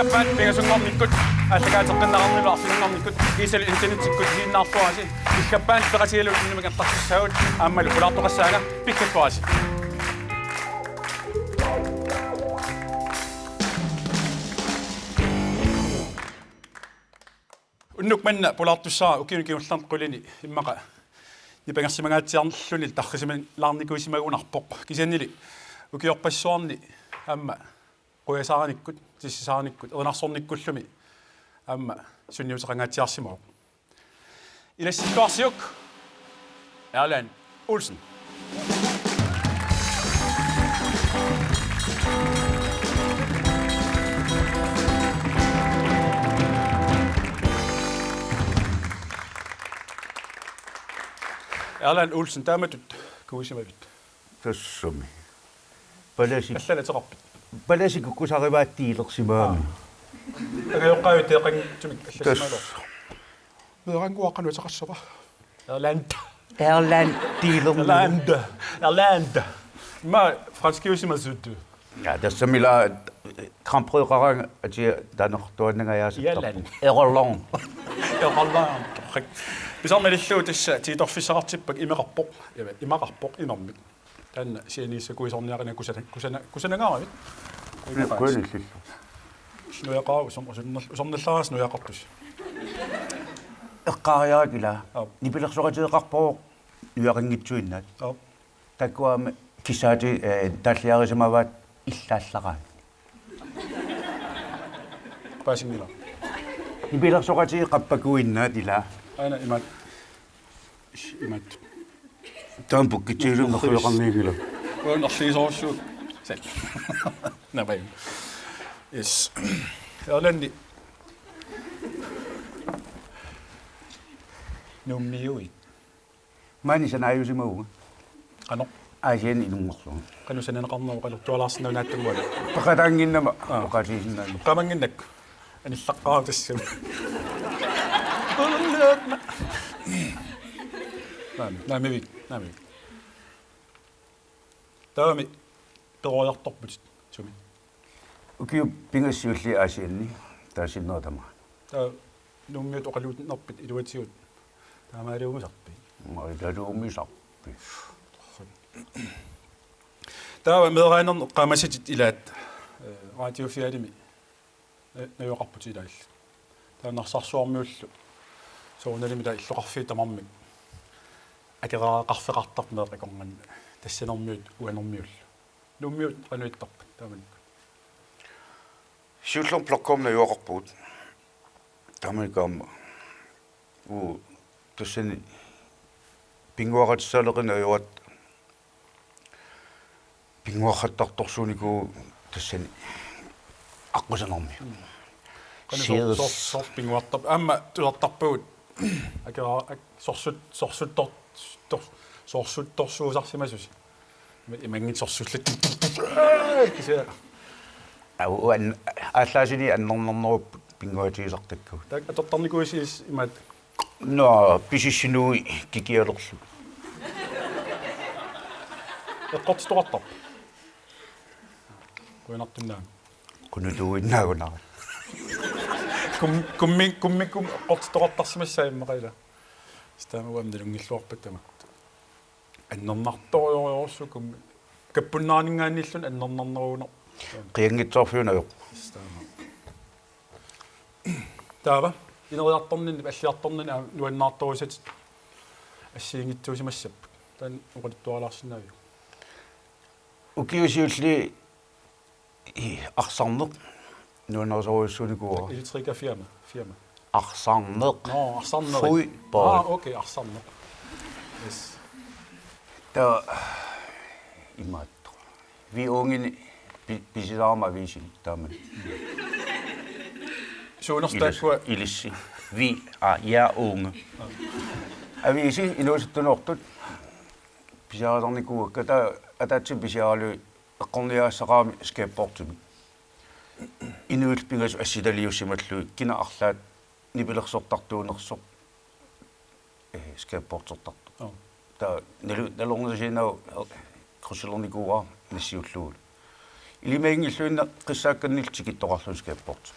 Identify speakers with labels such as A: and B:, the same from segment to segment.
A: Ikkapan pingasungornikkut аллагаатеққиннаарнилуарсингорниkkut кисал интернетиккут хииннаартуаси ikkapan ператигалу иннамагаттарсаут ааммалу пулаартоқассаага пиккаккуаси уннук манна пулаартуссаа укиунукиулларн қулини иммақа нипангерсимагаатсиарниллуни таррисиман лаарникуисимагунарпоқ кисаннили укиорпассуарни аама қуясааниккут тиссисааниккут ернарсорниккуллуми аама сунниутеқангаатсиарсимоо иласситуарсиук Erland Olsen Erland Olsen тааматут куисимавит
B: тассами паласи
A: аллалатерарпит
B: паласи куккусаривааттиилерсимаами
A: агайоққави теқангтумик алласималоо мерангуаққануатеқассава Erland ма франскиусимасутту
B: ja тассамила крампрøqarang ати данертуаннагаяасаа Erland
A: бисармалиллуу тасса тииторфиссақартиппак имақарпоқ инэрмик таанна сианииссакуисорниарина кусанагаарамит
B: куаниллиллу
A: нуяқаа усорналлаарас нуяқартус
B: эққариаагила нипилерсоқатиеқарпоо нуяқингитсуиннаат таккуами кисаати таллиарисимаваат иллааллараа
A: пасингила
B: нипилерсоқатиеқарпакуиннаат ила
A: ана имат
B: таампуккитсиилум нерсуяқарниигила
A: куан арлисоорсуу сал набай yes Erland нуммиуи
B: маани санааюсимагуга
A: qano
B: аасиан илунгорлу
A: qanu sananaqarnaa qalurtualaarsinna naattummuala
B: пақатаангиннама оқалисиннаани
A: qamangиннак аниллаққараа тассам намивик таами пероярторпут суми
B: укиу пингассиулли аасианни таасиннератама
A: таа нуммиут оқалуутнерпит илуатсиут таамаалуумисарпи
B: маилалуумисарпи
A: таа мерайнер qamасатит илаат радиофиалими наюоқарпут илаалла таа нарсарсуармиуллу соуналими таа иллоқарфи тамармик акераақарфеқартарп меэқорнан тассанэрмиут уанэрмиулла нуммиут qanуиттарпат тааманик
B: сиуллерм плокком наюоқарпут таманикаама тассани пингуаратсаалеқина юат пингуахаттарторсуунику тассани аққусанерми
A: сорс пингуартап аама тулартарпагут акера сорсутторсуусарсимасуси имангит сорсуллат кися
B: ау ааллаасини аннернернеруп пингуатиисартакку
A: так атортарникуисис имаат
B: но писиссинуи кикиалерлу
A: эққортитоқартар куинартуннаа
B: кунутуиннаагунара
A: куммикум эққортитоқартарсимассаа иммақаила стамуам делунгиллуарпат тамак аннернарториориорсукум каппуннаанингаанииллун аннернарнеруунер
B: қиангитсорфиунаяқ
A: таава инериарторнин аллиарторнин нуаннаарторусат ассиингитсуусимассап таан уқалуттуалаарсинаавиу
B: укиусиулли арсарнеқ нуанерсоруйуссуникуа
A: илитрика фирма
B: арсарнеқ
A: арсарнеқ
B: фуйбол
A: окей арсарнеқ yes
B: та имаатто ви унгини писилаарма висил тааман
A: суунерстааккуа
B: илисси ви я унge ависи инуусуттунеортут писаарарникуа ката атаатси писаарлу эққорниаассақаами скеаппортуми инуул пингас асситалиуссималлу кина арлаат нипилерсортартуунерсоқ скеаппортертарту та налорнасинау крусилерникуа нассиуллугул илимаингиллуинна қиссаакканнил тикиттоқарлун скеаппорт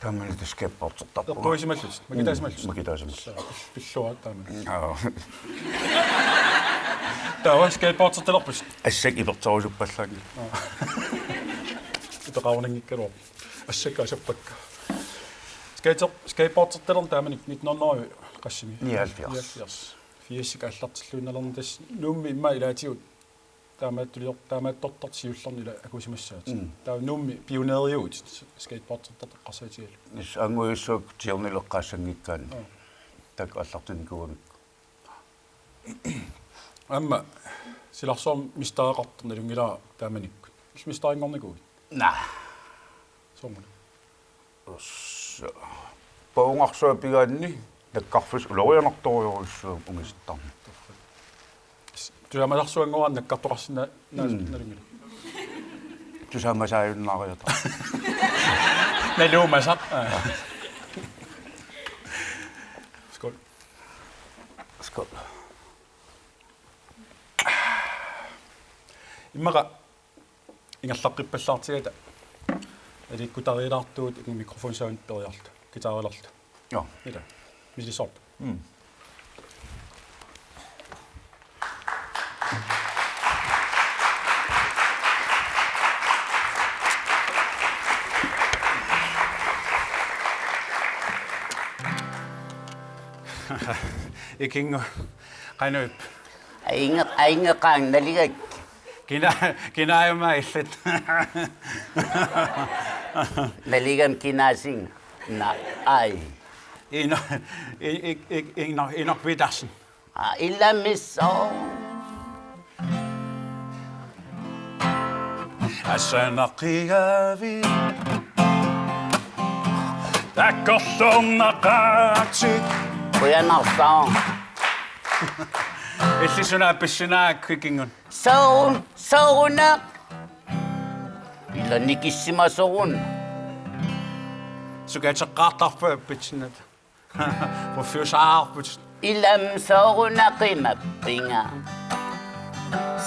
B: Taamani taskapportertarpuma.
A: Eqquisimallut. Makitaasimallut.
B: Makitaasimallut.
A: Pilluat taamani.
B: Аа.
A: Tawa skateboardtertelerpus.
B: Assак ipertorusuppallangi.
A: Итеқарнангиккалуар. Ассакка асаппакка. Skateboardtertelern таамани 1900 qassimi.
B: 79.
A: Фиассика аллартиллуинналерни тас нуумми имма илаатигут таамааттулиортарсиуллернила акусимассаат. Таа нуумми пионериуут skateboardterteққарсаатигалу.
B: Ис ангуиссук тиернилеққаассангиккаани. Так аллартуникуами.
A: Амма силарсуарм мистаақартэрна лунгилаа тааманикку. ис мистаингорникуут.
B: На.
A: Соммуна.
B: Поунгарсуа пигаанни наккарфус улорианарторюоруссуу унгистарни.
A: Туямаларсуангоран наккартоқарсина налунгила.
B: Тусаамасааюннаариата.
A: Налуумасақ. Скол.
B: Скол.
A: иммаqa ингерлаққиппаллаартигата аликкутариилаартуут икку микрофон саунд периарлу гитаариларлу
B: Ja.
A: ила мисисорп икинго qainuip
C: Aingeqaang naligak
A: Kinaayama illit.
C: naligan kinasing na ay
A: Inok vidassen.
C: ilamiso
A: Asanaqigavi Takortornaqaatik
C: kuyanarsaon
A: Illisuna pissinaak kikingun.
C: souna ila nikissimasogun
A: Sugaatseqqaartarpa pitsinat. Profiusaarput.
C: ilam souna qimappinga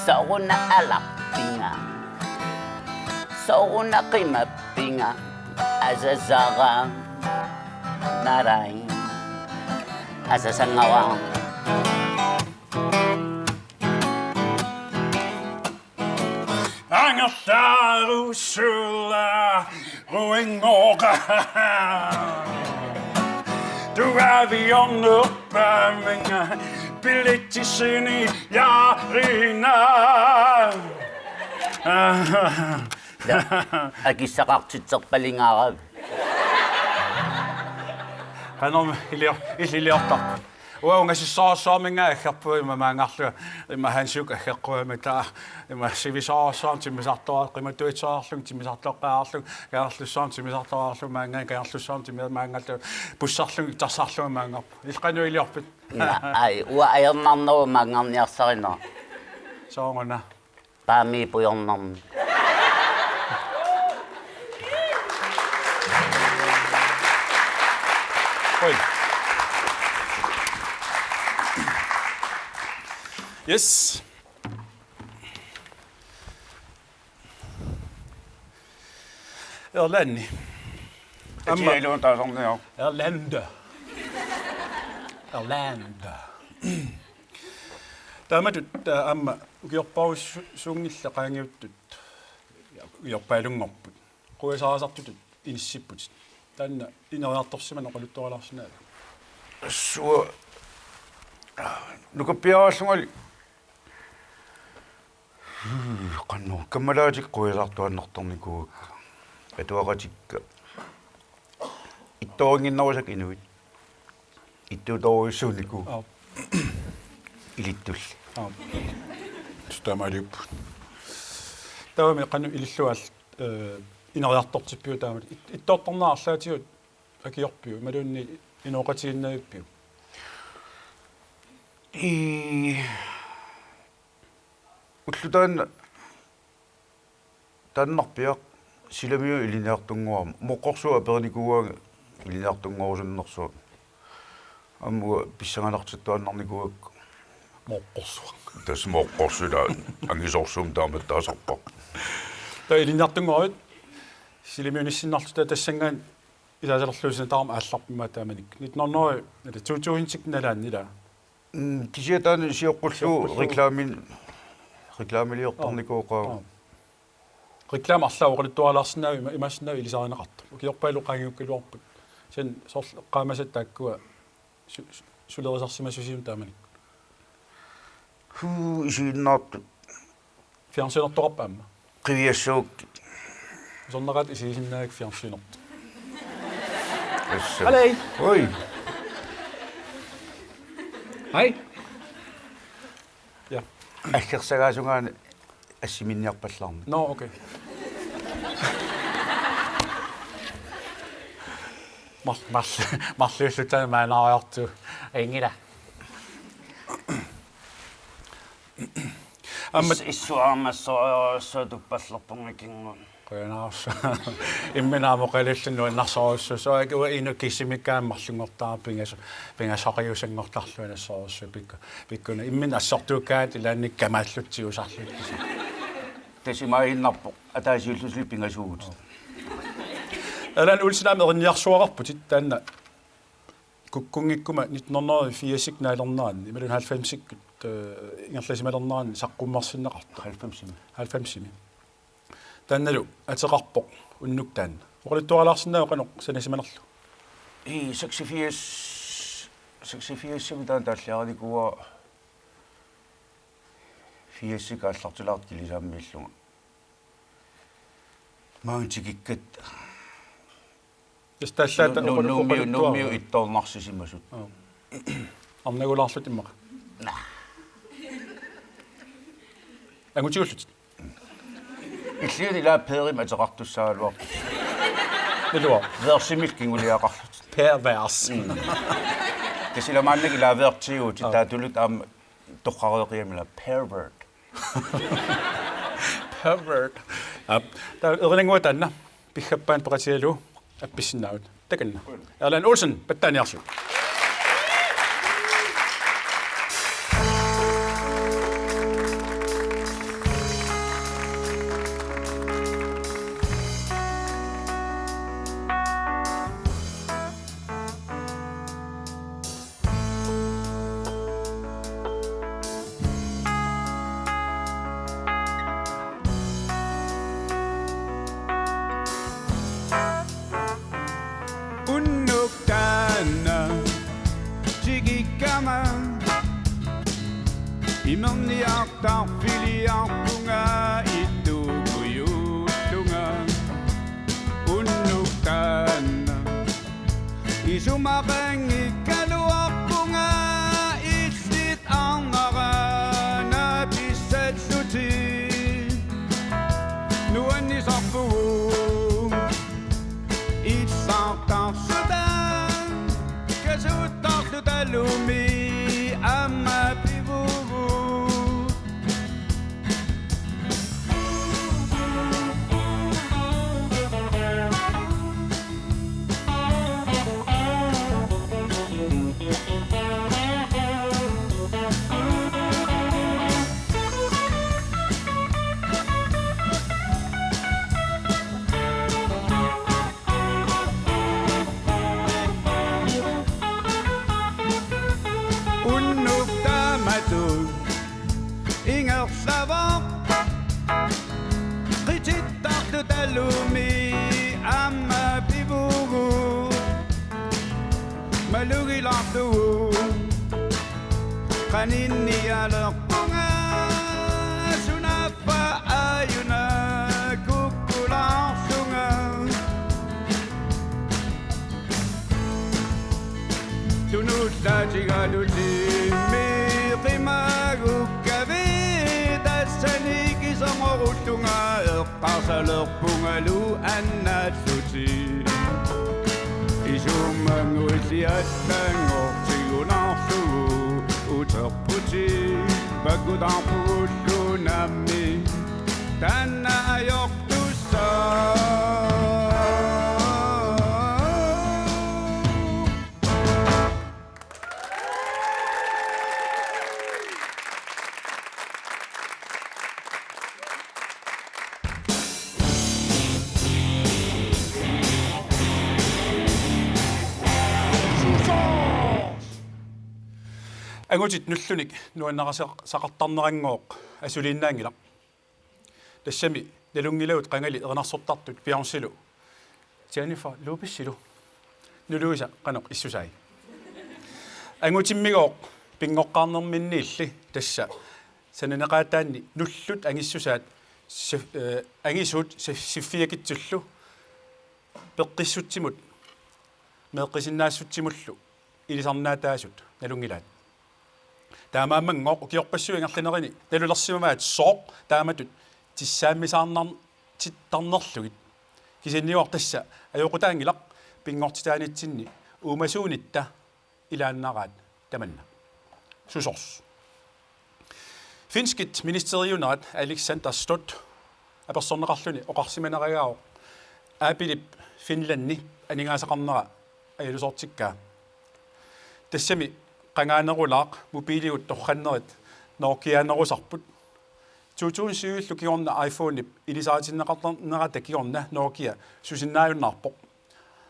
C: souna alappinga souna qimappinga azazaga narai azazangawang
A: Angallarusulla ruingoqa. Du avionuppaminga pilittisini yarina.
C: akissaqartitserpalingaarab
A: Qanom ililiortar. Uungasissaassaaminga aggarpu imamaangarlu imahansuk aggarquama taa ima sivisaarsaam timisartoa qimatuitsaarlung timisartoqqaarlung kaarlussaam timisartoaarlung maangaan kaarlussaam timimaangallu pussarlung tarsarlung maangarpu ilqanu iliorpit
C: ai ua ayernarnaru maangarniarsarina
A: soonguna
C: paami pujornarni
A: Oi. Yes. Erlanni.
B: Tielun taasarniao.
A: Erlanda. Tamatut amma ukiorpaus suungilla qaangiuttut uiorpailungorput. Quisaasartutut inissipput. Tanna ineriartorsiman oqaluttuaralaarsinaa.
B: Sua nukappiaallungali qannu kammalaatik quisaartuannartornikuuk atuaqatikka ittoringinnarusak inuit ittuutoruissuuniku ilittul
A: Stamaliup. Taami qannu ilillual ineriartortippiu taamut ittoortornaarlaatigut akiorpiu maluunni inoqatiginnaippiu.
B: Ullutaan tannarpiaq silamiu ilineartunguam moqqorsua apernikuuga ilineartunguorusunnersuut ammuga pissanganartittuannarnikuuk
A: Moqqorsua.
B: tas moqqorsula angisorsuum taamattaasarpa
A: Ta ilinartungoit silimiunissinartuta tassangaan исаасерлуусина таама аалларпима тааманик 1900 или 2000 налааннила
B: кисиатаан сиоққуллу рекламилиорторникооқаа
A: реклама арлаа оқалуттуалаарсинаави имаассинаави илисаринеқарту киорпаалу қаангиуккилуарпут син сорл қаамасат тааккуа сулерисарсимасусиум тааманик
B: ху исииннаарту
A: фиансинертоқарпаама
B: қивиассуук
A: соннерат исисиннаак фиансинерт
B: асса
A: алей
B: ой
A: хай я
B: аллерсагаасунгаана ассиминниарпаллаарми
A: no окей марлиуллутаа маанаариарту ингила
C: аммат иссуаамассоорсуутуппаллерпунгикингу
A: qoyanaarsa imminaamo qalillinnu innarsorussuu soagu inu kissimikkaammarlungortaarpingas pingasoriusangortarluanassорussu pikkuna immin assortuukkaat ilaannik kamaallutsiusarluttis
B: тасимаиннарпо атаасиуллусли пингасуугут
A: алан улсинамеринниарсуарарпут таанна куккунгиккума 1980 наалернаанни ималун 90-иккут ингерласималернаани саққуммарсиннеқарта 90 танналу атеқарпоқ уннуктаан оқалуттуалаарсинаа оқанеқ санасиманерлу 86 симитаан тааллиарадикуа 80 кааллартулаарт килисааммииллунга маунтикиккат сталлаата
B: нумиу итторнарсисимасут
A: арнагулаарлут иммаqa ангутигуллут
B: иллиани лаапперим атеқартуссаалуар
A: нэлуа
B: версимил кингулиақарлут
A: pervers
B: кисиламааннаки лаавертиу таатулут аама тоққареқиамила pervert та
A: эрнангуатаанна пиггаппаан пеқатиалу апписсиннаавут таканна Erland Olsen паттааниарсу
D: Imerniartarpiliarpunga ittukuyuttunga unnuktaanna isumaqangikkaluarpunga illit arnarana pissatsuti nuannisarpugu itsartarsutaan kasuttarlutalumi amma pivugu Ingersavor qitittartutalumi amma pivugu malugilartu qaninnialerpunga sunappa ayuna kukkularsunga tunullatigalutimi qimagu Sanigizamoruttunga eqqarsalerpungalu annaalluti isumangulliattangortigunarsugu uterputi pakkutarpugulluunammi tanna ajortussaa
A: ангутит нуллуник нуаннарасақартарнерангооқ асулииннаангила тассами налунгилаут қангали ернарсортартут пиарсилу Jennifer луписсилу нулуиса қанақ иссусай ангутиммигооқ пингоққарнерминниилли тасса сананеқаатаанни нуллут ангиссусаат ангисуут сиффиакитсуллу пеққиссутсимут меэққисиннаассутсимуллу илисарнаатаасут налунгилаат таамааммангооқ укиорпассуингерлинерини налулерсимамаат сооқ тааматут тиссааммисаарнар титтарнерлугит кисинниуар тасса аюқутаангилақ пингортитаанитсинни уумасуунитта илааннараат таманна сусорс финскит министериунерат Александр Стот аперсорнеқарлуни оқарсиманерагао аапилип финланни анигаасақарнера аялусортиккаа тассами qangaanерулаақ мобилиут торханнерит Nokia-нерусарпут 2007 кигорна iPhone илисаатиннеқарнерата кигорна Nokia сусиннааюннарпоқ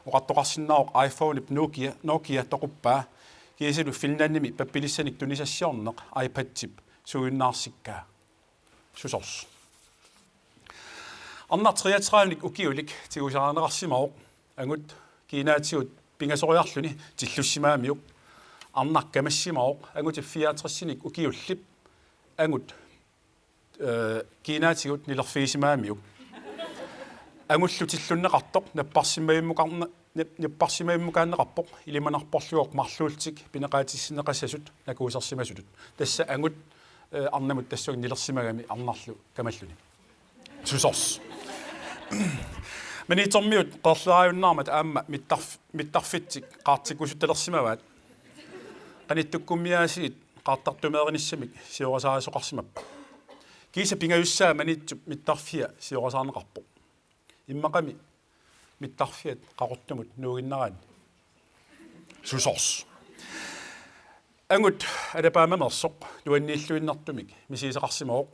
A: оқартоқарсиннаоқ iPhone Nokia тоқуппаа кисилу финланними паппилиссаник тунисассиорнеқ iPad-тип суиннаарсиккаа сусорс аннартриатраавник укиулик тигусаанеқарсимаоқ ангут кинаатигут пингасориарлуни тиллуссимаамиук арнаркамассимаоқ ангут фиаатрессиник укиуллип ангут кинаатигут нилерфиисимаамиук ангуллутиллуннеқартоқ наппарсимаиммукааннеқарпоқ илиманарпорлуоқ марлуултик пинеқаатиссинеқассасут накуусерсимасулут тасса ангут арнамут тассуг нилерсимагами арнарлу камаллуни сусорс минитормиут qerlaajunnaarmat aamma mittarfittik qaartikkusuttalерсимаваат qanitukkummiaasiit qaartartumeerinissamik siorasaasoqarsimappa kiisa pingayussaa manitsup mittarfia siorasaaneqarpo immaqami mittarfiat qaqortumut nuuginnaraani susors angut alapaamamersoq nuanniilluinnartumik misiiseqarsimooq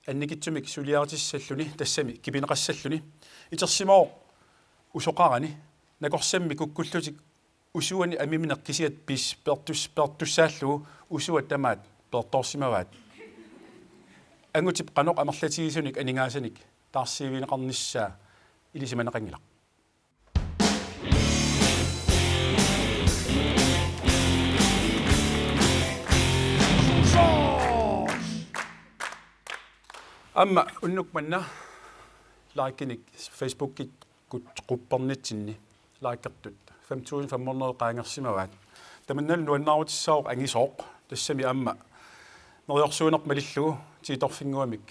A: анникитсумик сулиартиссаллуни тассами кипинеқассаллуни итерсимоо усоқарани накорсамми куккуллутик усуани амиминеқкисиат пис пертуссааллугу усуат тамаат перторсимаваат ангутип қаноқ амерлатигисуник анигаасаник таарсиивинеқарниссаа илисиманеқангилақ Amma unnukmanna likenik Facebookit kut qupparnitsinni likeertut 5500 qaangersimavaat tamannal nuannaarutissaoq angisooq tassami amma noriorsuunerp malillugu tiitorfinguamik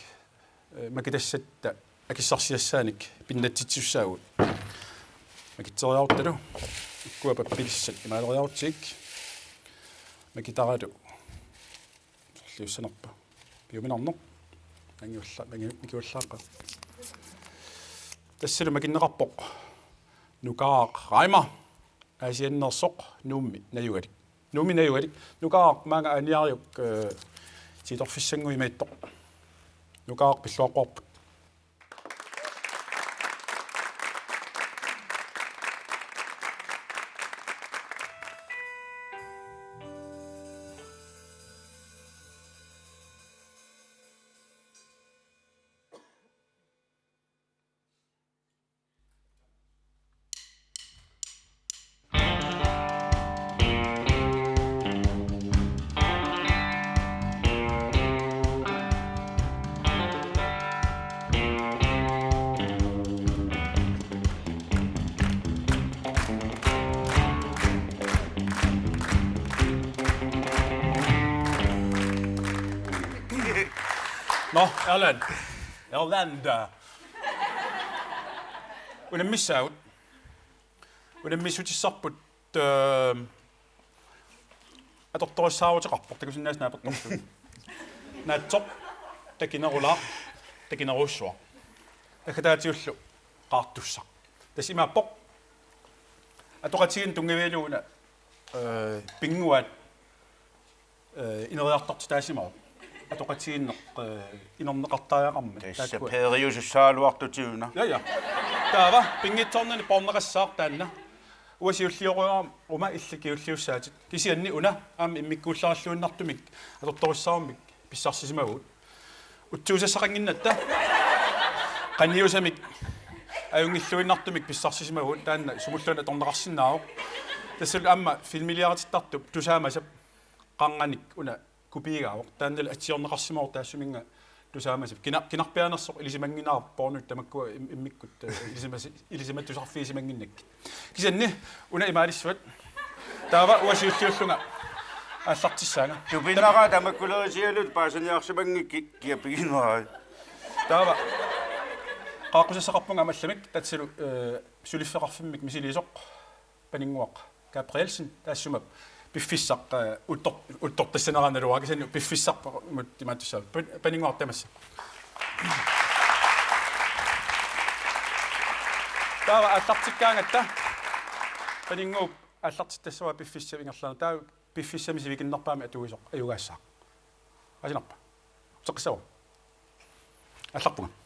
A: makitassat akissarsiassaanik pinnatsitsussaagut makitseriarutalu ikkua pappilissat imaaleriarutiik makitaralu liussanerpa piuminarneq нангиуллааqa тассалу макиннеқарпоқ нукаақ райма асианнерсоқ нуумми наюгалик нукаақ маага аниариук титорфиссангуимаиттоқ нукаақ пиллуаққорпут No, Erlanda. Unemmissaagut. Unemmissutissarput atortorissaarutiqarpoq takusinnaas naapertortu. Naatsoq takinerulaa takinerussuaq. Akataatiullu qaartussaq. Tasimaappoq atoqatigin tungavialuuna pinguat ineriartortitaasimaruq. атоқатигиннеқ инорнеқартааяқарма
B: тасса периусуссаалуартутиуна
A: я таава пингитсорнани порнеқассаар таанна уасиуллиоруа ума илликиуллиуссаатит кисианни уна аама иммиккууллараллуиннартумик аторториссаарумик писсарсисимагут утсуусассақангиннатта qanniusamik ajungilluinnartumik pissarsisimagут таанна сумуллуна торнеқарсинааоқ тассул аама филмилиаратиттартуп тусаамасап қанганик уна купигаавоқ тааннала атсиорнеқарсимаор таассуминга тусаамасап кинарпианерсоқ илисимангинаарпорнут тамаккуа иммиккут илисиматтусарфиисимангиннак кисанни уна имаалиссуат таава уасиуллиуллунга аллартиссаага
B: Тупиннара тамаккулерисиалут паасаниарсимангик киаппигинуара.
A: таава qaaqusasaqarpunga amallamik tatsilu sulifferarfimmik misiliisoq paninnguaq Gabrielsen taassumap piffissaq uttortissaneranaluaa kisannu piffissarpa mut timaattussaa paninguaq tamassa taava allartikkaangatta paninguup allartittassua piffissavingerlana taa piffissamisivikinnerpaami atugisoq ayugaassaaq asinarpa seqqissawa allarpunga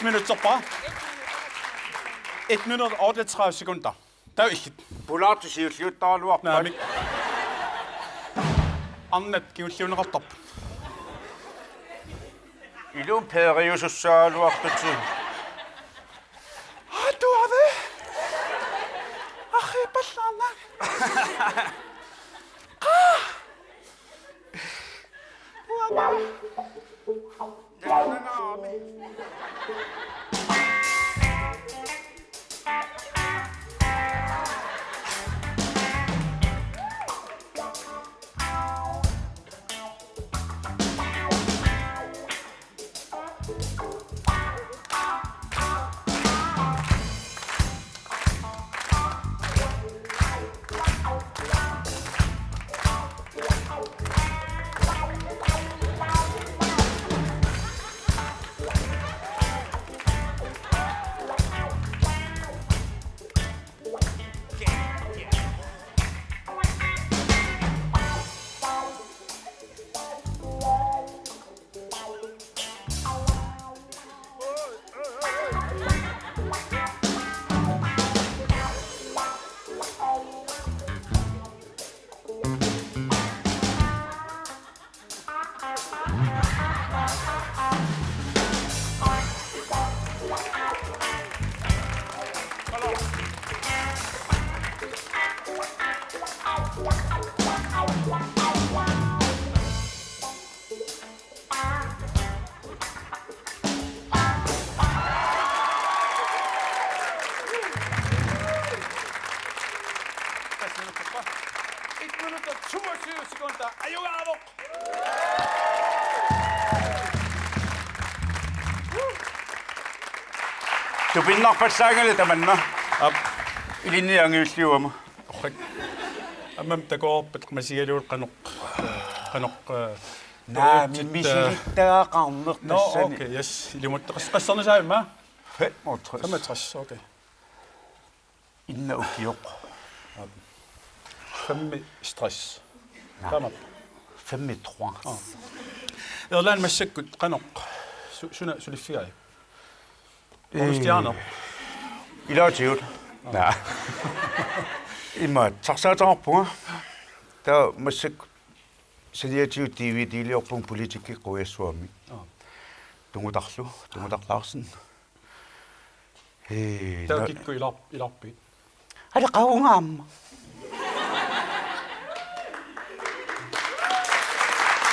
A: minutter 1 minut og 38 sekunder. Der er ikke.
B: Pulaartusiulliuttaraluarpa.
A: Nej, men... Annet kiulliunerattarp.
B: Ilun periusussaaluartuti.
A: Du har det. Ach, pallana. minutter 22 sekunder. Er jo
B: Tupinnerpassaangale tamanna. Iliniangiulliuama.
A: оррак аммам такоорпат масигалуут каноқ
B: Naa mimisigittagaaqarneq
A: no
B: tassani.
A: okay yes илимуттеқас qassarnisaaimma
B: 65.
A: 65 okay
B: Inna ukioq.
A: fammi stress tamam
B: 53.
A: erlaan massakkut qanoq suna suliffigai Kristianer
B: Ilaatiut. Naa. Imma tarsaatarpunga. Ta massak saliatiu TV diliorpung politikki quissuami. Tungutarlarsen.
A: taakikku ilarpit
B: Ala qaungaamma.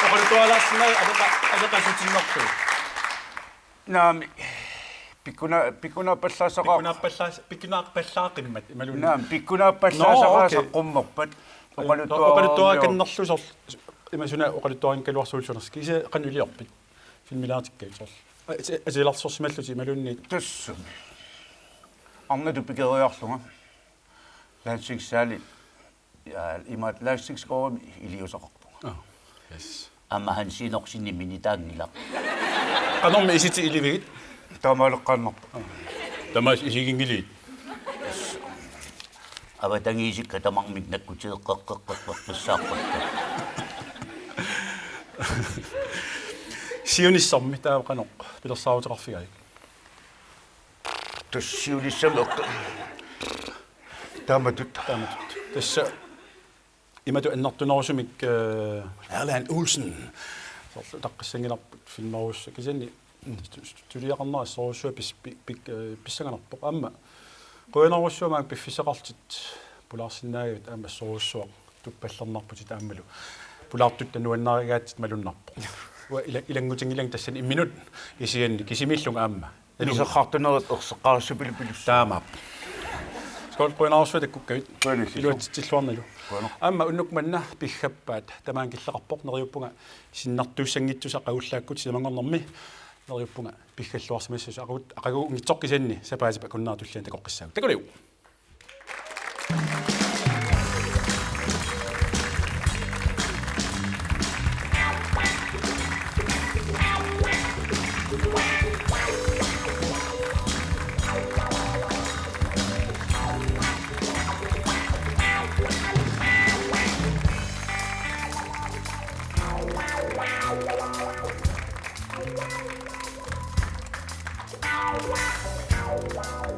A: oqaltualaarsinai adeqasutinnertu
B: Naami pikkuna pallaasaqaa.
A: pikkunaarpallaaqimmat imalun
B: Naam pikkuna pallaasaqaa
A: okay.
B: saqqummerpat.
A: oqaluttuakinnerlusor imasuna oqaluttuarinkaluarsuulsunerski ise qanuliorpit filmilaatikkaitsor asilarsorsimalluti imalunniit
B: Tassumi. Anna tupikeriarlunga. Lansingssaali imaat lansingsqorum iliusaqarpunga.
A: yes
C: Amahan sinorsinni minitaangila.
A: qanormi isiti ilivigit
B: Taamaleqqaannerpa.
A: tamas isigingiliit
C: Avatangiisikka tamarmik nakkutiiqqeqqeqqeqqeqqissaarpatta.
A: siunissarmi taa qanoq pilersaarutiqarfigai
B: Tassiulissam taamatut.
A: taamatut tassa imatu annartunerusumik Erland Olsen taqqissangilarput filmaruussa kisanni tuliaqarnera sorussua pissanganarpoq amma qoinaruussuamaak piffisaqartit pulaarsinnaagavit amma sorussuaq tuppallarnarputit aammalu pulaartut tanuannarigaatit malunnarpo wa ilangutingilang tassan imminut isianni kisimillunga amma
B: Nisaqartunerit erseqqarussupilipilus.
A: taamaap skol qoinarussua takkukkagut
B: Qoinississu.
A: iluatsitsilluarnalu amma unnukmanna piggappaat tamaan killaqarpoq neriuppunga sinnartuussangittusa qagullaakkut simangornermi neriuppunga piggalluarsimassus aqagu ngitsoqqisanni sapaasipa kunnaatullian takoqqissaagu takuliu
E: Wow.